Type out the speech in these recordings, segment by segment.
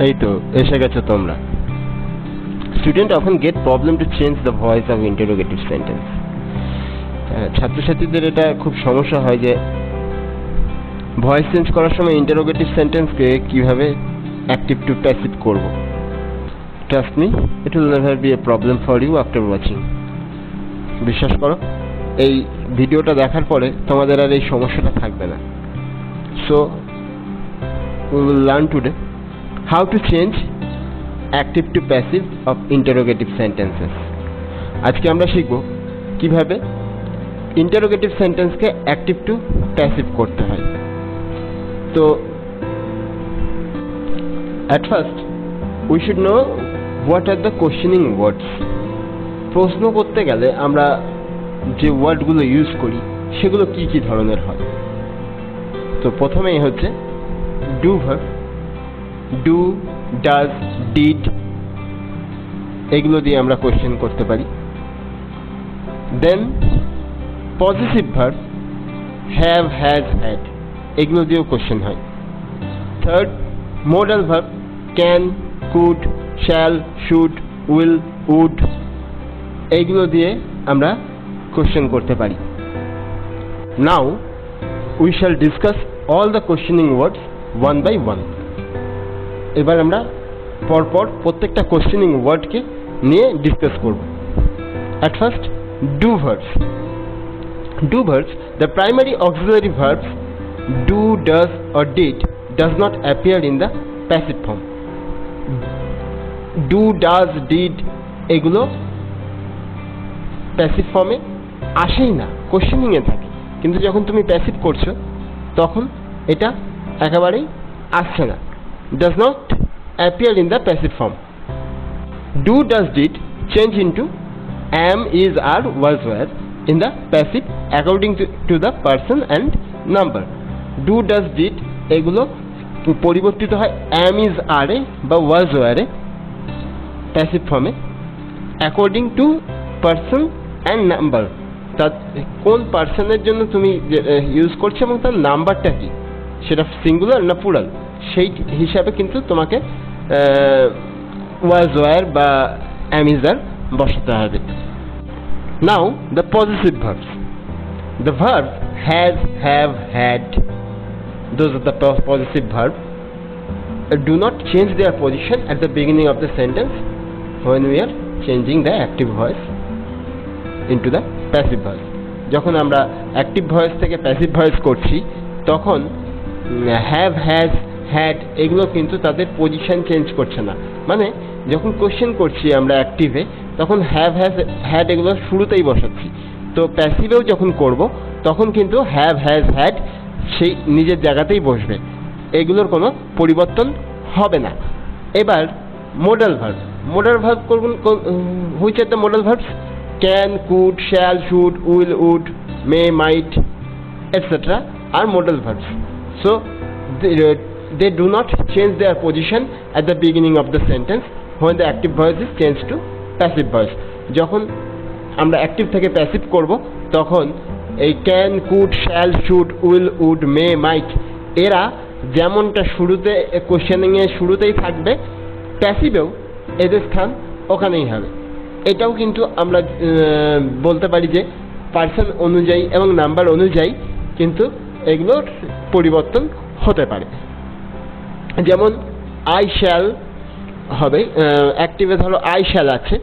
এই তো এসে গেছো তোমরা। Student often get problem to change the voice of interrogative sentence. ছাত্রছাত্রীদের এটা খুব সমস্যা হয় যে ভয়েস চেঞ্জ করার সময় ইন্টারোগেটিভ সেন্টেন্সকে কিভাবে অ্যাক্টিভ টু প্যাসিভ করব। Trust me, it will never be a problem for you after watching. বিশ্বাস করো, এই ভিডিওটা দেখার পরে তোমাদের আর এই সমস্যাটা থাকবে না। So we will learn today how to change active to passive of interrogative sentences. আজকে আমরা শিখব কিভাবে ইন্টারোগেটিভ সেন্টেন্সকে অ্যাক্টিভ টু প্যাসিভ করতে হয়। তো at first we should know what are the questioning words. প্রশ্ন করতে গেলে আমরা যে ওয়ার্ডগুলো ইউজ করি সেগুলো কি কি ধরনের হয়। তো প্রথমেই হচ্ছে do verb, do, does, did, এগুলো দিয়ে আমরা কোশ্চেন করতে পারি। Then positive verb, have, has, had, এগুলো দিয়েও কোশ্চেন হয়। Third modal verb, can, could, shall, should, will, would, এইগুলো দিয়ে আমরা কোশ্চেন করতে পারি। Now we shall discuss all the questioning words one by one. এবার আমরা পরপর প্রত্যেকটা কোশ্চেনিং ওয়ার্ডকে নিয়ে ডিসকাস করব। At first do verbs. Do verbs, the primary auxiliary verbs do, does or did does not appear in the passive form. Do, does, did এগুলো passive ফর্মে আসেই না, কোশ্চেনিংয়ে থাকে। কিন্তু যখন তুমি প্যাসিভ করছো তখন এটা একেবারেই আসছে না, does not appear in the passive form. Do, does, did change into am, is, are, was, were in the passive according to the person and number. Do, does, did এগুলো পরিবর্তিত হয় am, is, are এ বা was, were A passive ফর্মে according to person and number। তার কোন পার্সনের জন্য তুমি ইউজ করছো এবং তার নাম্বারটা কি, সেটা সিঙ্গুলার না প্লুরাল, সেই হিসাবে কিন্তু তোমাকে ওয়াজ, ওয়ার বা am, is, are বসাতে হবে। Now the positive verbs. The verb has, have, had, those are the positive verb. Do not change their position at the beginning of the sentence when we are changing the active voice into the passive voice. যখন আমরা active voice থেকে passive voice করছি তখন have, has, had এগুলো কিন্তু তাদের position change করছে না। মানে যখন কোশ্চেন করছি আমরা অ্যাক্টিভে তখন হ্যাভ, হ্যাজ, হ্যাড এগুলো শুরুতেই বসাচ্ছি। তো প্যাসিভেও যখন করব তখন কিন্তু হ্যাভ, হ্যাজ, হ্যাড সেই নিজের জায়গাতেই বসবে, এগুলোর কোনো পরিবর্তন হবে না। এবার মোডাল ভার্ব। মোডাল ভার্ব করুন, which are the modal verbs? Can, could, shall, should, will, would, may, might etc. are modal verbs. So they do not change their position at the beginning of the sentence when the active voice is changed to passive voice. যখন আমরা active থেকে passive করব তখন এই can, could, shall, should, will, would, may, might এরা যেমনটা শুরুতে কোশ্চেনিংয়ে শুরুতেই থাকবে, প্যাসিভেও এদের স্থান ওখানেই হবে। এটাও কিন্তু আমরা বলতে পারি যে পার্সন অনুযায়ী এবং নাম্বার অনুযায়ী কিন্তু এগুলোর পরিবর্তন হতে পারে। যেমন আই শ্যাল হবে অ্যাক্টিভে, ধরো আই শ্যাল আছে,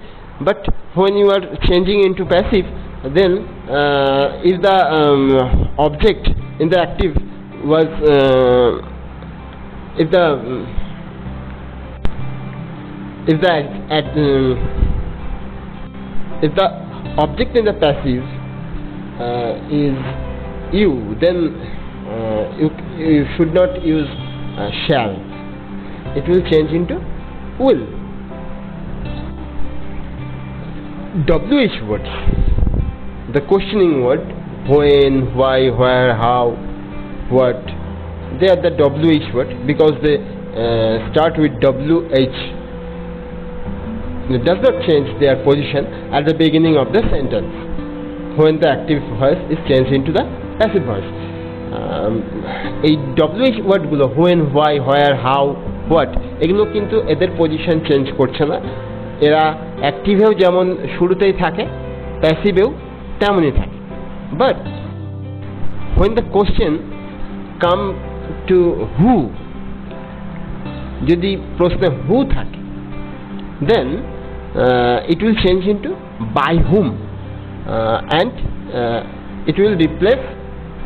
but when you are changing into passive then if the object in the active was if the object in the passive is you, then you should not use shall. It will change into will. WH words, the questioning word, when, why, where, how, what, they are the WH word because they start with WH. It does not change their position at the beginning of the sentence when the active voice is changed into the passive voice. এই WH ওয়ার্ডগুলো when, why, where, how what, এগুলো কিন্তু এদের position change করছে না। এরা অ্যাক্টিভেও যেমন শুরুতেই থাকে, প্যাসিভেও তেমনই থাকে। But when the question come to who, যদি প্রশ্নে who থাকে, then it will change into by whom, and it will replace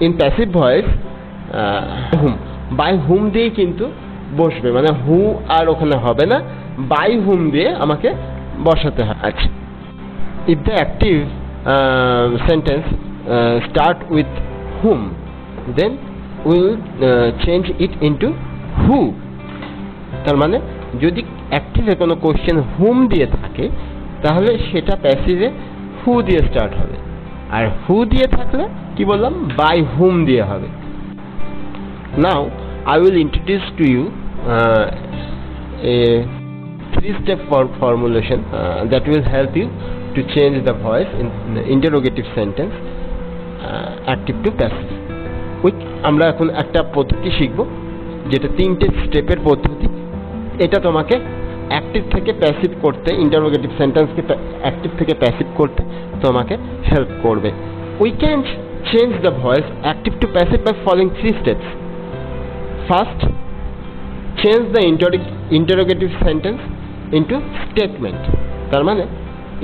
in passive voice whom, by whom দিয়ে কিন্তু বসবে, মানে who আর ওখানে হবে না, by whom দিয়ে আমাকে বসাতে হয়। আচ্ছা, if the active sentence start with whom, then we will change it into who। তার মানে যদি অ্যাক্টিভে কোনো কোশ্চেন হুম দিয়ে থাকে তাহলে সেটা প্যাসিভে হু দিয়ে স্টার্ট হবে, আর হু দিয়ে থাকলে কি বললাম, বাই হুম দিয়ে হবে। Now I will introduce to you a 3-step formulation that will help you to change the voice in interrogative sentence active to passive, which আমরা এখন একটা পদ্ধতি শিখব যেটা 3টে স্টেপের পদ্ধতি। এটা তোমাকে অ্যাক্টিভ থেকে প্যাসিভ করতে, ইন্টারোগেটিভ সেন্টেন্সকে অ্যাক্টিভ থেকে প্যাসিভ করতে তোমাকে হেল্প করবে। We can change the voice active to passive by following 3 steps. First, change the interrogative sentence into statement. তার মানে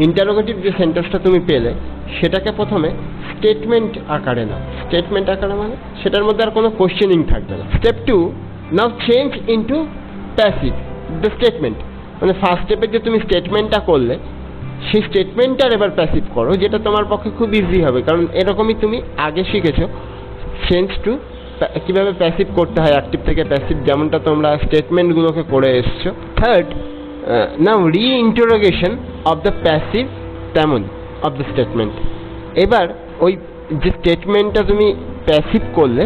ইন্টারোগেটিভ যে সেন্টেন্সটা তুমি পেলে সেটাকে প্রথমে স্টেটমেন্ট আকারে নাও। স্টেটমেন্ট আকারে মানে সেটার মধ্যে আর কোনো কোশ্চেনিং থাকবে না। Step 2, now change into passive the statement, মানে ফার্স্ট স্টেপে যে তুমি স্টেটমেন্টটা করলে সেই স্টেটমেন্টটার এবার প্যাসিভ করো, যেটা তোমার পক্ষে খুব ইজি হবে, কারণ এরকমই তুমি আগে শিখেছো চেঞ্জ টু কীভাবে প্যাসিভ করতে হয় অ্যাক্টিভ থেকে প্যাসিভ, যেমনটা তোমরা স্টেটমেন্টগুলোকে করে এসছো। Third, now reinterrogation of the passive তেমন অফ দ্য স্টেটমেন্ট। এবার ওই যে স্টেটমেন্টটা তুমি প্যাসিভ করলে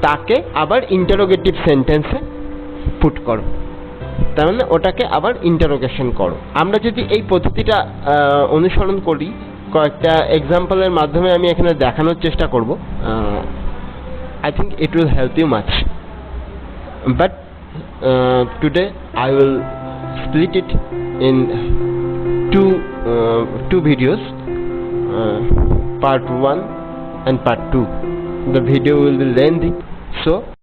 তাকে আবার ইন্টারোগেটিভ সেন্টেন্সে পুট করো, তার মানে ওটাকে আবার ইন্টারোগেশন করো। আমরা যদি এই পদ্ধতিটা অনুসরণ করি, কয়েকটা এক্সাম্পলের মাধ্যমে আমি এখানে দেখানোর চেষ্টা করব, I think it will help you much. But today I will split it in two videos, part 1 and part 2. The video will be lengthy, so